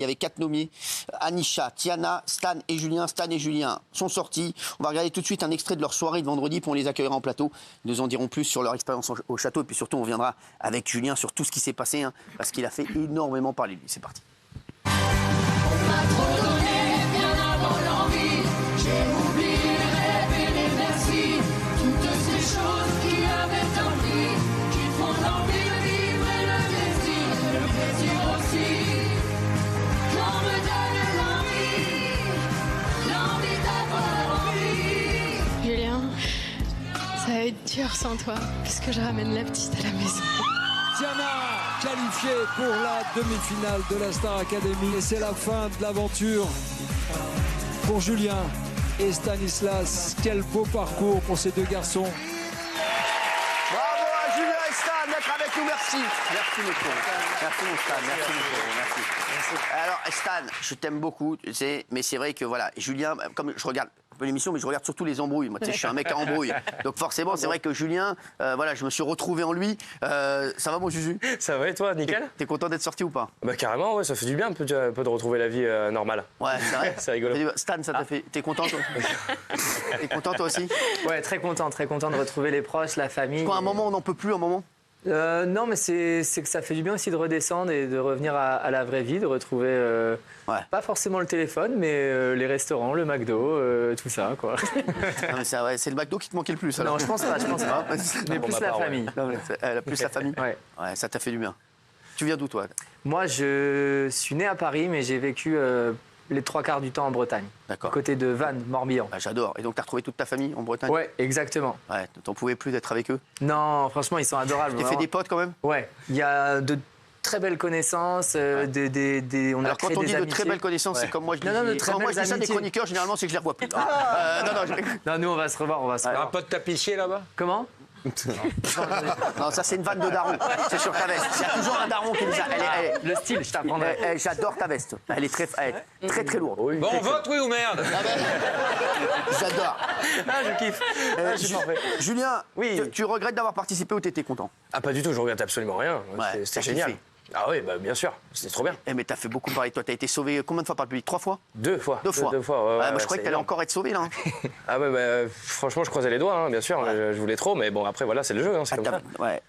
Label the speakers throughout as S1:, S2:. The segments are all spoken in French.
S1: Il y avait 4 nommés, Anisha, Tiana, Stan et Julien. Stan et Julien sont sortis. On va regarder tout de suite un extrait de leur soirée de vendredi, puis on les accueillera en plateau. Ils nous en diront plus sur leur expérience au château. Et puis surtout, on reviendra avec Julien sur tout ce qui s'est passé, hein, parce qu'il a fait énormément parler de lui. C'est parti.
S2: On m'a trop donné, bien avant l'envie. J'ai oublié les rêves et les merci. Toutes ces choses qui avaient tant pris, qui font l'envie de vivre et le plaisir aussi. Qu'on me donne l'envie d'avoir envie.
S3: Julien, ça va être dur sans toi, puisque je ramène la petite à la maison.
S4: Tiana qualifiée pour la demi-finale de la Star Academy. Et c'est la fin de l'aventure pour Julien et Stanislas. Quel beau parcours pour ces deux garçons.
S1: Bravo à Julien et Stan d'être avec nous, merci. Merci beaucoup. Merci mon Stan, merci beaucoup. Merci. Alors Stan, je t'aime beaucoup, tu sais, mais c'est vrai que voilà, Julien, comme je regarde un peu l'émission, mais je regarde surtout les embrouilles. Moi, tu sais, je suis un mec à embrouille. Donc forcément, c'est vrai que Julien, voilà, je me suis retrouvé en lui. Ça va mon Juju?
S5: Ça va et toi, nickel?
S1: T'es content d'être sorti ou pas?
S5: Bah carrément, ouais, ça fait du bien un peu de retrouver la vie normale.
S1: Ouais, c'est vrai.
S5: C'est rigolo.
S1: Stan, ça t'a fait. T'es content toi? T'es content toi aussi?
S6: Ouais, très content de retrouver les proches, la famille.
S1: Quoi, un moment, on n'en peut plus, un moment?
S6: Non, mais c'est que ça fait du bien aussi de redescendre et de revenir à la vraie vie, de retrouver pas forcément le téléphone, mais les restaurants, le McDo, tout ça, quoi.
S1: Non, mais c'est le McDo qui te manquait le plus, alors.
S6: Non, je pense pas. Mais plus la famille.
S1: Non, mais plus la famille.
S6: Ouais.
S1: Ouais, ça t'a fait du bien. Tu viens d'où, toi?
S6: Moi, je suis né à Paris, mais j'ai vécu les 3/4 du temps en Bretagne.
S1: D'accord.
S6: Côté de Vannes, Morbihan.
S1: Bah, j'adore. Et donc, t'as retrouvé toute ta famille en Bretagne?
S6: Ouais, exactement.
S1: Ouais, t'en pouvais plus d'être avec eux?
S6: Non, franchement, ils sont adorables.
S1: T'as fait des potes quand même?
S6: Ouais, il y a de très belles connaissances, on a
S1: Alors,
S6: créé
S1: quand on
S6: des
S1: dit de
S6: amitiés.
S1: très belles connaissances, c'est comme moi je dis.
S6: Non, de très
S1: Quand moi je
S6: belles
S1: dis ça des
S6: amitiés.
S1: chroniqueurs, généralement, c'est que je les revois plus.
S6: Non, nous, on va se revoir,
S5: Un pote tapissier là-bas?
S6: Comment?
S1: Non, ça c'est une vanne de daron. C'est sur ta veste. Il y a toujours un daron qui nous a.
S6: Le style, je t'apprendrai.
S1: J'adore ta veste. Elle est très lourde.
S5: Bon, on vote, oui ou merde?
S1: J'adore.
S6: Ah, je kiffe.
S1: Julien,
S6: Oui.
S1: tu regrettes d'avoir participé ou t'étais content?
S5: Ah pas du tout, je regrette absolument rien.
S1: Ouais,
S5: C'était
S1: t'as
S5: génial.
S1: kiffé.
S5: Ah oui, bah bien sûr, c'était trop bien.
S1: Eh, mais t'as fait beaucoup parler de toi. T'as été sauvé combien de fois par le public? 3 fois?
S5: 2 fois.
S1: 2 fois.
S5: Deux fois, ouais,
S1: moi, je
S5: c'est
S1: croyais que t'allais
S5: énorme.
S1: encore être sauvé là. Hein.
S5: Ah ouais, bah, franchement, je croisais les doigts, hein, bien sûr. Je voulais trop, mais bon, après, voilà, c'est le jeu, hein, c'est comme ça.
S1: Ouais.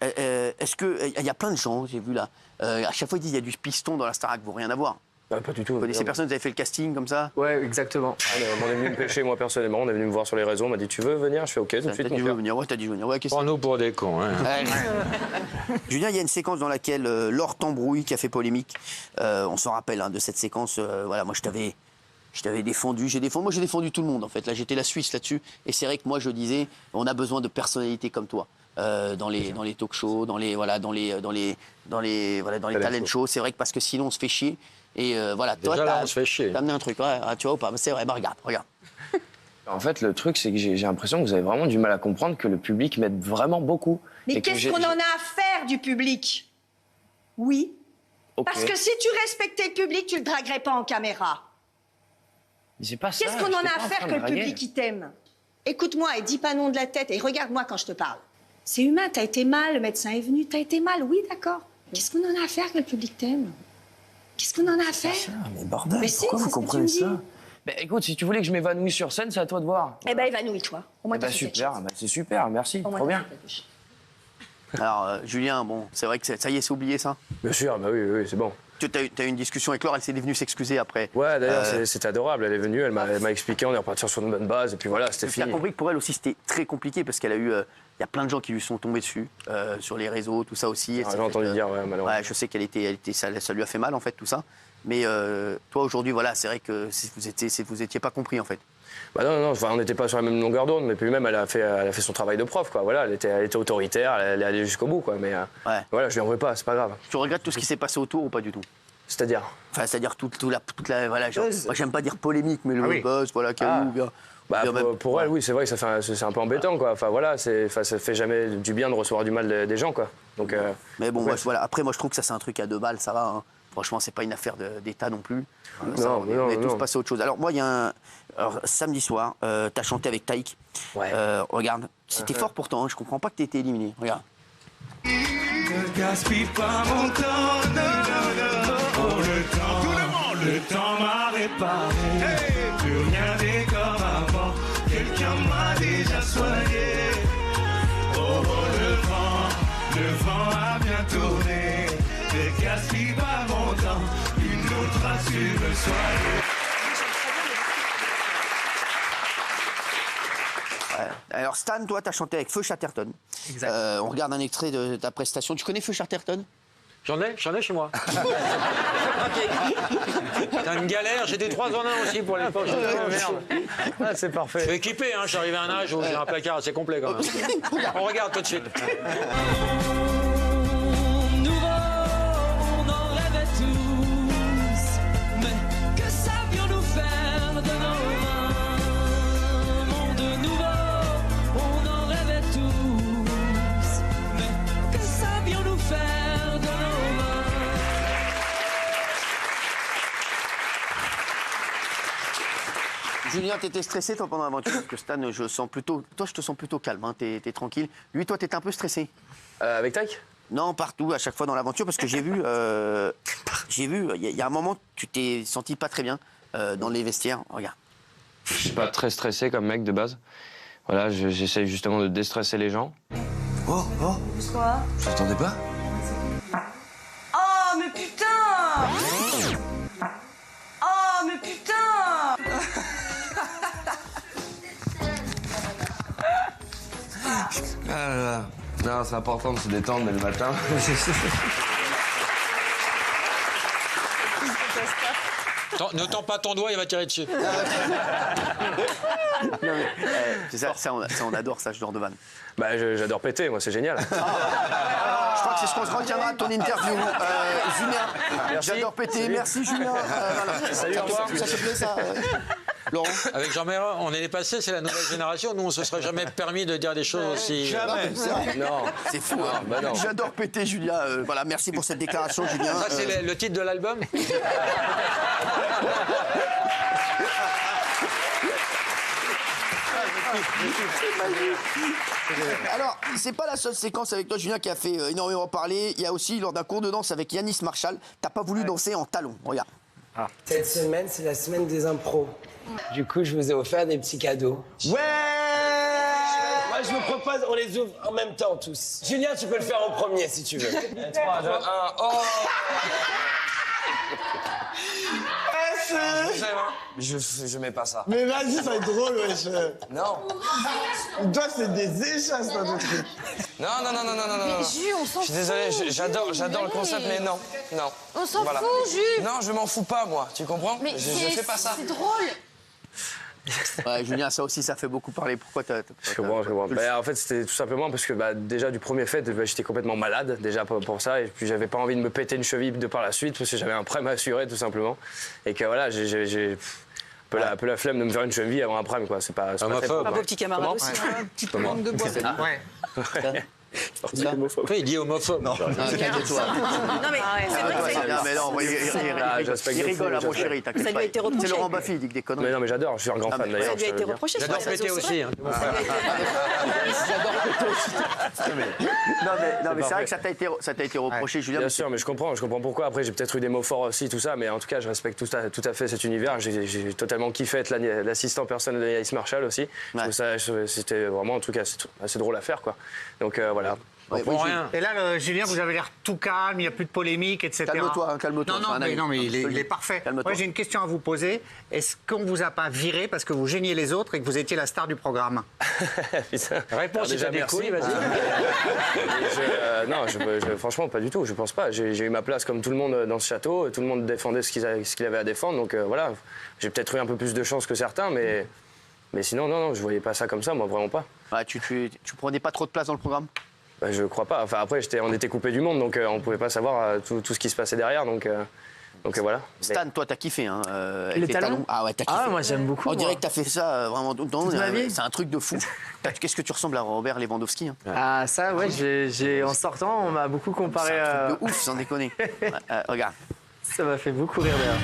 S1: Est-ce que il y a plein de gens, j'ai vu là. À chaque fois ils disent il y a du piston dans la Starac, vous rien à voir.
S5: Bah, pas du tout.
S1: Vous connaissez
S5: Non.
S1: personne, vous avez fait le casting comme ça?
S6: Ouais, exactement.
S5: On est venu me pêcher, moi, personnellement. On est venu me voir sur les réseaux. On m'a dit, tu veux venir? Je fais OK, tout de
S1: T'as
S5: suite,
S1: dit
S5: mon
S1: je veux
S5: frère.
S1: venir, ouais, t'as dit je veux venir. Ouais, qu'est-ce que
S7: Prends-nous pour des cons, hein.
S1: Julien, il y a une séquence dans laquelle Laure t'embrouille, qui a fait polémique. On s'en rappelle hein, de cette séquence. Voilà, moi, je t'avais défendu. Moi, j'ai défendu tout le monde, en fait. Là, j'étais la Suisse là-dessus. Et c'est vrai que moi, je disais, on a besoin de personnalités comme toi. Dans les talk shows, dans les talent shows. C'est vrai que parce que sinon, on se fait chier. Et voilà, toi,
S7: Déjà, là, on se fait chier.
S1: t'as amené un truc. Ouais, tu vois ou pas? C'est vrai, bah regarde.
S8: En fait, le truc, c'est que j'ai l'impression que vous avez vraiment du mal à comprendre que le public m'aide vraiment beaucoup.
S9: Mais
S8: Et que
S9: qu'est-ce qu'on en a à faire du public? Oui.
S8: Ok.
S9: Parce que si tu respectais le public, tu le draguerais pas en caméra.
S8: Mais c'est pas ça.
S9: Qu'est-ce qu'on en
S8: j'étais
S9: a
S8: pas
S9: à
S8: en
S9: faire
S8: train
S9: que
S8: de
S9: le
S8: draguer.
S9: public il t'aime? Écoute-moi et dis pas non de la tête et regarde-moi quand je te parle. C'est humain, t'as été mal, le médecin est venu, t'as été mal, oui d'accord. Qu'est-ce qu'on en a à faire que le public t'aime? Qu'est-ce qu'on en a à faire?
S8: Ah, mais bordel,
S9: Mais si,
S8: pourquoi
S9: c'est
S8: vous
S9: ce que tu
S8: comprenez
S9: me dis.
S8: ça? Ben écoute, si tu voulais que je m'évanouisse sur scène, c'est à toi de voir.
S9: Eh ben évanouis-toi. Au moins
S8: Eh
S9: t'as
S8: ben,
S9: fait quelque
S8: super,
S9: chose.
S8: ben, c'est super, merci,
S9: Au moins,
S8: trop
S9: t'as
S8: bien.
S9: fait quelque chose.
S1: Alors, Julien, bon, c'est vrai que ça y est, c'est oublié ça.
S5: Bien sûr, bah oui, c'est bon.
S1: Tu as eu une discussion avec Laure, elle s'est venue s'excuser après.
S5: Ouais, d'ailleurs, c'était adorable. Elle est venue, elle m'a expliqué, on est reparti sur une bonne base, et puis voilà, c'était
S1: Tu as
S5: fini.
S1: compris que pour elle aussi c'était très compliqué parce qu'elle a eu, il y a plein de gens qui lui sont tombés dessus sur les réseaux, tout ça aussi.
S5: J'ai entendu dire, ouais, malheureusement.
S1: Ouais, je sais ça lui a fait mal en fait tout ça. Mais toi aujourd'hui, voilà, c'est vrai que vous étiez pas compris en fait.
S5: Bah non, enfin, on n'était pas sur la même longueur d'onde, mais puis même, elle a fait son travail de prof, quoi. Voilà, elle était autoritaire, elle est allée jusqu'au bout, quoi. Mais
S1: Ouais.
S5: voilà, je lui en veux pas, c'est pas grave.
S1: Tu regrettes tout ce qui s'est passé autour ou pas du tout?
S5: C'est-à-dire.
S1: Enfin, c'est-à-dire toute la voilà, genre, moi j'aime pas dire polémique, mais le
S5: oui.
S1: buzz, voilà, qu'il y a eu, bien.
S5: Bah,
S1: bien même-
S5: pour elle, oui, c'est vrai que c'est un peu embêtant, quoi. Enfin voilà, ça fait jamais du bien de recevoir du mal des gens, quoi. Donc.
S1: Mais bon,
S5: ouais.
S1: voilà. Après, moi je trouve que ça c'est un truc à 2 balles, ça va. Hein. Franchement, c'est pas une affaire d'État non plus. Ça, on est tous passés à autre chose. Alors moi, il y a alors, samedi soir, t'as chanté avec Taïk.
S5: Ouais.
S1: Regarde, c'était fort pourtant. Hein. Je comprends pas que t'aies été éliminé. Regarde.
S2: Ne gaspille pas mon temps, pour le temps. Tout le monde.
S7: Le temps m'a réparé, plus rien n'est comme avant. Quelqu'un m'a déjà soigné. Oh, le vent a bien tourné. Ne gaspille pas mon temps, une autre a su me soigner.
S1: Alors Stan, toi, t'as chanté avec Feu Chatterton.
S6: Exact.
S1: On regarde un extrait de ta prestation. Tu connais Feu Chatterton?
S10: J'en ai chez moi. T'as une galère, j'ai des 3 en 1 aussi pour les poches. Merde.
S6: Ah, c'est parfait.
S10: Je suis équipé, hein, je suis arrivé à un âge où j'ai un placard assez complet quand même. On regarde tout de suite.
S2: On en rêvait tous, mais que savions-nous faire de nos mains? Monde nouveau, on en rêvait tous, mais que savions-nous faire de nos mains?
S1: Julien, t'étais stressé toi pendant l'aventure parce que Stan, toi je te sens plutôt calme, hein, t'es tranquille. Lui, toi, t'étais un peu stressé.
S5: Avec Taïk?
S1: Non, partout, à chaque fois dans l'aventure, parce que j'ai vu, il y a un moment, tu t'es senti pas très bien dans les vestiaires. Regarde.
S8: Je suis pas très stressé comme mec de base. Voilà, j'essaye justement de déstresser les gens.
S11: Oh, oh.
S12: Quoi?
S11: Je t'attendais pas?
S12: Oh, mais putain! Oh, mais putain!
S11: Ah là là. Non, c'est important de se détendre dès le matin.
S10: Ne tends pas ton doigt, il va tirer dessus.
S1: C'est ça, on adore ça, ce genre de vanne.
S5: Bah, j'adore péter, moi, c'est génial.
S1: Je crois que c'est ce qu'on se retiendra de ton interview. Julien, j'adore péter. Merci, Julien.
S10: Salut, au revoir.
S1: Ça te plaît, ça Laurent?
S10: Avec Jean-Marie, on est passé, c'est la nouvelle génération. Nous, on se serait jamais permis de dire des choses aussi.
S1: Jamais.
S5: Non.
S1: C'est fou. Hein.
S5: Bah non.
S1: J'adore péter, Julien. Voilà, merci pour cette déclaration, Julien.
S10: Ça, c'est le titre de l'album.
S1: Alors, c'est pas la seule séquence avec toi, Julien, qui a fait énormément parler. Il y a aussi, lors d'un cours de danse avec Yanis Marshall, t'as pas voulu danser en talons. Regarde.
S13: Cette semaine, c'est la semaine des impros. Du coup, je vous ai offert des petits cadeaux.
S11: Ouais!
S13: Moi, je vous propose, on les ouvre en même temps tous. Julien, tu peux le faire en premier si tu veux. 3, 2, 1, oh!
S11: Je mets pas ça. Mais vas-y, ça va être drôle, wesh.
S13: Non.
S11: Toi, c'est des échasses, toi, ton truc.
S13: Non.
S12: Mais Jus, on s'en fout.
S13: Je suis désolé, j'adore le concept, mais non.
S12: On s'en
S13: Voilà.
S12: fout, Jus.
S13: Non, je m'en fous pas, moi. Tu comprends?
S12: Mais
S13: je fais pas ça.
S12: C'est drôle.
S1: Ouais, Julien, ça aussi, ça fait beaucoup parler. Pourquoi t'as
S5: Je comprends. Bah, en fait, c'était tout simplement parce que déjà du premier fait, j'étais complètement malade, déjà pour ça. Et puis, j'avais pas envie de me péter une cheville de par la suite parce que j'avais un prêt à m'assurer, tout simplement. Et que voilà, j'ai un peu la flemme de me faire une cheville avant un prime, quoi. C'est pas
S10: homophobe.
S12: Un beau petit camarade aussi.
S5: Un
S12: petit peu manque de bois.
S10: Ouais. Oui, il dit homophobe.
S1: Non, calme-toi.
S12: Non, mais c'est vrai que ça
S1: Mais non, il rigole, mon chéri, t'inquiète pas.
S12: Ça lui a été reproché.
S1: C'est Laurent Baffy, il dit que des conneries.
S5: Mais non, mais j'adore, je suis un grand fan d'ailleurs.
S12: Ça lui a été reproché.
S10: J'adore péter aussi. Hein.
S1: J'adore péter aussi. Non, mais c'est vrai que ça t'a été reproché, Julien.
S5: Bien sûr, mais je comprends pourquoi. Après, j'ai peut-être eu des mots forts aussi, tout ça, mais en tout cas, je respecte tout à fait cet univers. J'ai totalement kiffé être l'assistant personnel de Yanis Marshall aussi. C'était vraiment un truc assez drôle à faire, quoi. Donc voilà.
S10: Rien.
S14: Et là, Julien, vous avez l'air tout calme, il n'y a plus de polémique, etc.
S1: Calme-toi.
S14: Non, mais il est parfait. Moi, j'ai une question à vous poser. Est-ce qu'on ne vous a pas viré parce que vous gêniez les autres et que vous étiez la star du programme?
S5: Putain.
S10: Réponse, si t'as des couilles, vas-y.
S5: Non, franchement, pas du tout, je pense pas. J'ai eu ma place comme tout le monde dans ce château, tout le monde défendait ce qu'il avait à défendre, donc voilà. J'ai peut-être eu un peu plus de chance que certains, mais sinon, non, je voyais pas ça comme ça, moi, vraiment pas.
S1: Tu prenais pas trop de place dans le programme?
S5: Bah, je crois pas. Enfin, après, on était coupé du monde, donc on pouvait pas savoir tout ce qui se passait derrière, donc voilà.
S1: Stan, toi, t'as kiffé, hein,
S6: Les talons.
S1: Ah ouais, t'as kiffé.
S6: Ah, moi, j'aime beaucoup.
S1: On dirait que t'as fait ça vraiment tout le temps.
S6: Toute ma vie.
S1: C'est un truc de fou. Qu'est-ce que tu ressembles à Robert Lewandowski, hein.
S6: Ah, ça, ouais, en sortant, on m'a beaucoup comparé
S1: C'est un
S6: à.
S1: truc de ouf, sans déconner. Regarde.
S6: Ça m'a fait beaucoup rire d'ailleurs.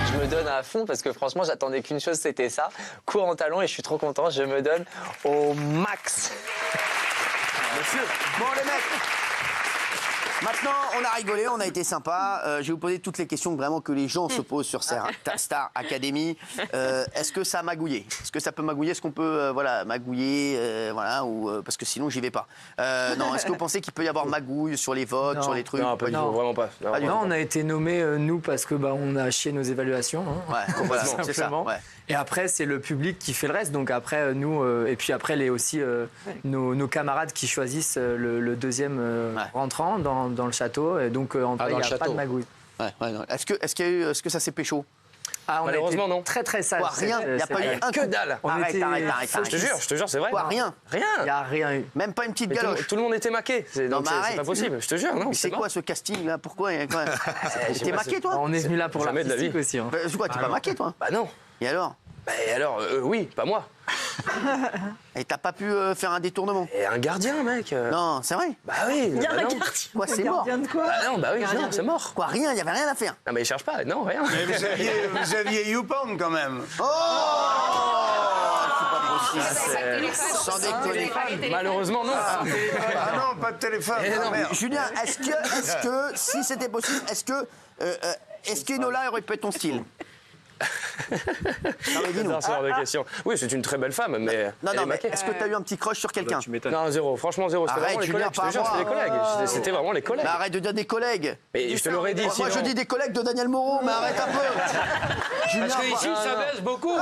S8: Je me
S6: donne à fond parce que franchement, j'attendais qu'une chose, c'était ça. Cours en talons et je suis trop content, je me donne au max.
S1: Monsieur. Bon, les mecs. Maintenant, on a rigolé, on a été sympa. Je vais vous poser toutes les questions vraiment que les gens se posent sur Star Academy. Est-ce que ça a magouillé? Est-ce que ça peut magouiller? Est-ce qu'on peut magouiller parce que sinon, j'y vais pas. Non, est-ce que vous pensez qu'il peut y avoir magouille sur les votes, sur les trucs?
S5: Non, vraiment pas.
S6: Non, on a été nommés, nous, parce que on a chié nos évaluations. Hein,
S1: ouais, complètement, c'est ça. Ouais.
S6: Et après, c'est le public qui fait le reste. Donc après, nous, et puis après, nos camarades qui choisissent le deuxième rentrant dans le château. Et donc, en vrai, il n'y a pas de magouille.
S1: Ouais, est-ce que ça s'est pécho?
S5: Malheureusement, non.
S6: Très, très sage.
S1: Quoi, rien? Il n'y a pas eu un
S5: que dalle.
S1: Arrête.
S5: Je te jure, c'est vrai.
S1: Quoi, rien?
S6: Il n'y a rien eu.
S1: Même pas une petite galoche?
S5: Tout le monde était maqué. Donc c'est pas possible. Je te jure, non.
S1: C'est quoi ce casting là? Pourquoi? T'es maqué, toi?
S6: On est venu là pour l'artistique aussi.
S1: C'est quoi? T'es pas maqué, toi?
S5: Bah non.
S1: Et alors?
S5: Oui, pas moi.
S1: Et t'as pas pu faire un détournement?
S5: Et un gardien, mec.
S1: Non, c'est vrai?
S5: Bah oui.
S12: Il y a un gardien.
S1: Quoi, c'est mort?
S12: Gardien de quoi?
S5: Bah non, bah oui, non, c'est mort.
S1: Quoi, rien? Il y avait rien à faire?
S5: Non, mais il cherche pas. Non, rien.
S11: Mais vous aviez YouPorn quand même.
S1: Oh! Sans déconner.
S5: Malheureusement, non.
S11: Ah non, pas de téléphone.
S1: Julien, est-ce que si c'était possible, est-ce qu'Enola aurait pu être ton style?
S5: Non, mais dis-nous. C'est hors de question. Oui, c'est une très belle femme, mais.
S1: Non, mais est-ce que t'as eu un petit crush sur quelqu'un?
S5: Non, zéro. Franchement, zéro. C'était vraiment les collègues. Je te jure, c'était les collègues. C'était vraiment les collègues.
S1: Mais arrête de dire des collègues.
S5: Mais je te l'aurais dit.
S1: Moi, je dis des collègues de Daniel Moreau, mais arrête un peu. Julien,
S10: parce qu'ici, ça baisse beaucoup.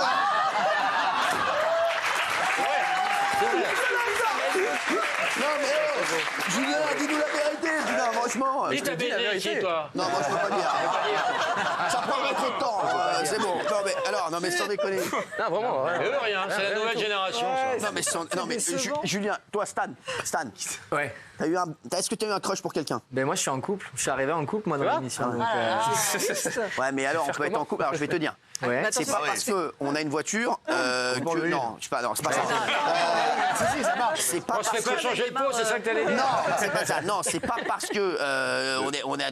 S1: Non mais Julien, dis-nous la vérité, Julien, franchement.
S10: Dis ta vérité, toi.
S1: Non, moi je peux pas dire. Ça prendrait trop de temps, c'est bon. Non mais sans déconner.
S5: Non, vraiment.
S10: Rien, c'est la nouvelle génération.
S1: Non mais Julien, toi Stan.
S6: Ouais.
S1: Est-ce que tu as eu un crush pour quelqu'un?
S6: Ben moi je suis en couple. Je suis arrivé en couple moi dans l'émission.
S1: Ouais, mais alors on peut être en couple. Alors je vais te dire.
S6: Ouais.
S1: C'est pas parce qu'on a une voiture que... Non, c'est pas ça. C'est pas
S10: parce que changer le pot, c'est ça que t'allais dire?
S1: Non, c'est pas ça. Non, c'est pas parce que on est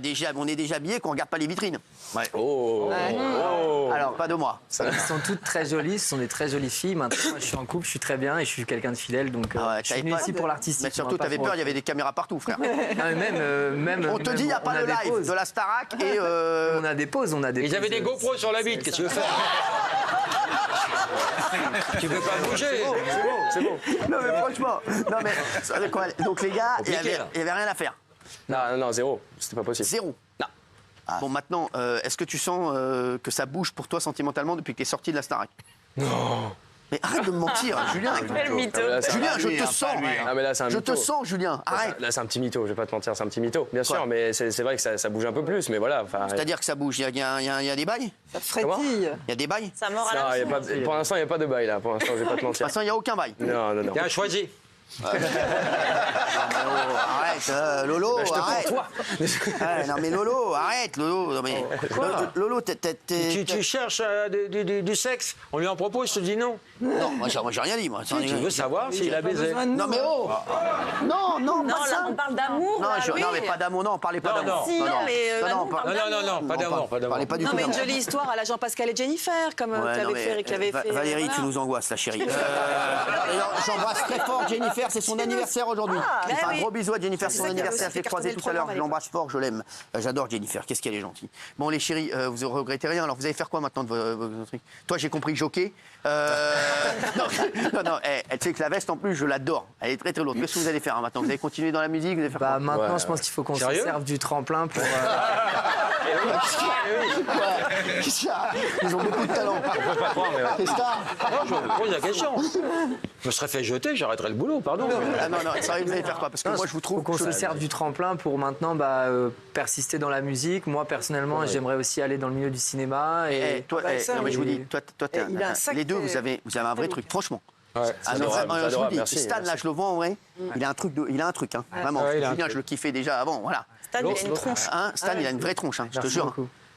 S1: déjà habillé qu'on regarde pas les vitrines.
S5: Ouais. Oh.
S1: Alors, pas de moi.
S6: Elles sont toutes très jolies, ce sont des très jolies filles. Maintenant, moi, je suis en couple, je suis très bien et je suis quelqu'un de fidèle, donc je suis venu ici pour l'artistique.
S1: Mais surtout, t'avais peur, il y avait des caméras partout, frère.
S6: Même.
S1: On te dit, il n'y a pas de live de la Starac et.
S6: On a des pauses,
S10: Ils avaient des GoPros sur la bite, qu'est-ce que tu veux faire? Tu peux pas bouger.
S5: C'est bon.
S1: Non, mais franchement. Non, mais. Donc, les gars, il n'y avait rien à faire.
S5: Non, zéro. C'était pas possible.
S1: Zéro. Non. Bon, maintenant, est-ce que tu sens que ça bouge pour toi sentimentalement depuis que tu es sorti de la Starac?
S5: Non.
S1: Mais arrête de me mentir, Julien. Julien, je te sens.
S5: Ah, mais là, c'est un mytho.
S1: Je te sens, Julien. Arrête.
S5: Là, c'est un petit mytho, je vais pas te mentir, c'est un petit mytho. Bien sûr, mais c'est vrai que ça bouge un peu plus, mais voilà.
S1: C'est-à-dire que ça bouge, il y a des bails?
S12: Ça frétille.
S1: Il y a des bails?
S12: Ça mord à la maison.
S5: Pour l'instant, il n'y a pas de bail, là. Pour l'instant, je vais pas te mentir.
S1: Pour l'instant, il n'y a aucun bail.
S5: Non.
S10: Tiens, choisis.
S1: Arrête, Lolo, arrête.
S5: Toi.
S1: Non mais Lolo, arrête, Lolo. Non mais Lolo,
S10: Tu cherches du sexe? On lui en propose, je te dis non.
S1: Non, moi j'ai rien dit, moi.
S10: Tu veux savoir s'il a baisé?
S1: Non mais oh. Non, pas ça.
S12: Là, on parle d'amour.
S1: Non, mais pas d'amour, non, parlez pas d'amour.
S10: Non, pas d'amour.
S1: Parlez pas du tout.
S12: Non, mais une jolie histoire à la Jean-Pascal et Jennifer, comme tu l'avais fait.
S1: Valérie, tu nous angoisses, la chérie. J'embrasse très fort Jennifer, c'est son anniversaire aujourd'hui. Je fais un gros bisou à Jennifer, c'est son anniversaire, je l'ai croisé tout à l'heure, je l'embrasse fort, je l'aime. J'adore Jennifer, qu'est-ce qu'elle est gentille. Bon, les chéris, vous regrettez rien, alors vous allez faire quoi maintenant de vos trucs? Toi, j'ai compris jockey. Non, tu sais que la veste en plus, je l'adore. Elle est très très lourde. Qu'est-ce que vous allez faire maintenant? Vous allez continuer dans la musique? Vous allez faire quoi?
S6: Maintenant, je pense qu'il faut qu'on se serve du tremplin pour.
S1: Qu'est-ce qu'il y a? Ils ont beaucoup de talent. Qu'est-ce que t'as?
S10: Je pose la question. Je me serais fait jeter, j'arrêterais le boulot, pardon.
S1: Non, sérieux, vous allez faire quoi? Parce que moi, je vous trouve
S6: qu'on se serve du tremplin pour maintenant persister dans la musique. Moi, personnellement, j'aimerais aussi aller dans le milieu du cinéma. Et
S1: toi, non, mais je vous dis, toi, les deux, vous avez un vrai truc, franchement. Je vous dis, Stan, là, je le vois en vrai. Il a un truc, hein, vraiment. Julien, je le kiffais déjà avant, voilà.
S12: Stan, il a une tronche.
S1: Stan, il a une vraie tronche, je te jure.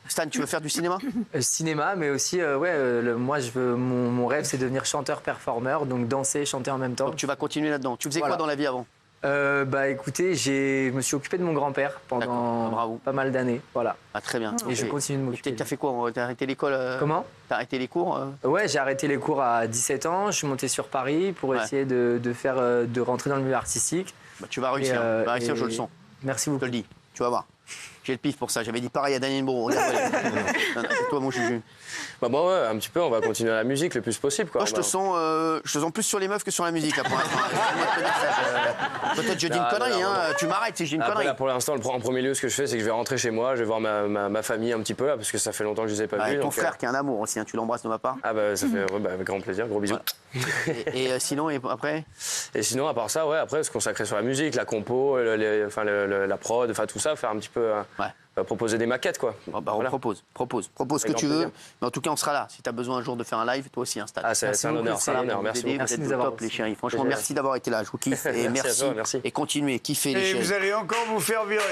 S1: Stan, tu veux faire du cinéma?
S6: Cinéma, mais aussi, moi, mon rêve, c'est devenir chanteur-performeur, donc danser, chanter en même temps.
S1: Donc tu vas continuer là-dedans. Tu faisais quoi dans la vie avant?
S6: Bah écoutez, je me suis occupé de mon grand-père pendant pas mal d'années, voilà.
S1: Ah, très bien.
S6: Et je continue de m'occuper.
S1: T'as fait quoi? T'as arrêté l'école
S6: Comment?
S1: T'as arrêté les cours
S6: Ouais, j'ai arrêté les cours à 17 ans. Je suis monté sur Paris pour essayer de rentrer dans le milieu artistique.
S1: Bah, tu vas réussir, tu vas réussir, je le sens.
S6: Merci beaucoup.
S1: Je te le dis, tu vas voir. J'ai le pif pour ça. J'avais dit pareil à Daniel Bro. Regarde, c'est toi, mon juju.
S5: Bah moi, ouais, un petit peu. On va continuer la musique le plus possible, quoi.
S1: Moi, je te sens plus sur les meufs que sur la musique, là, pour l'instant. Peut-être je dis une connerie, hein. Tu m'arrêtes si je dis une connerie.
S5: Là, pour l'instant, en premier lieu, ce que je fais, c'est que je vais rentrer chez moi, je vais voir ma famille un petit peu, là, parce que ça fait longtemps que je les ai pas vus.
S1: Ton frère qui a un amour aussi, hein, tu l'embrasses de ma part.
S5: Ah bah ça fait avec grand plaisir, gros bisous.
S1: Et sinon, et après?
S5: Et sinon, à part ça, ouais, après, se consacrer sur la musique, la compo, la prod, enfin tout ça, faire un petit peu... proposer des maquettes, quoi.
S1: Bah, voilà. Propose ce que tu veux. Mais en tout cas, on sera là. Si tu as besoin un jour de faire un live, toi aussi, installe.
S5: Ah, c'est un honneur, c'est un honneur. Merci beaucoup.
S1: Merci de nous avoir top, les chéris. Franchement, merci d'avoir été là. Je vous kiffe. Et merci. Et continuez, kiffez les chéris.
S15: Et vous allez encore vous faire virer.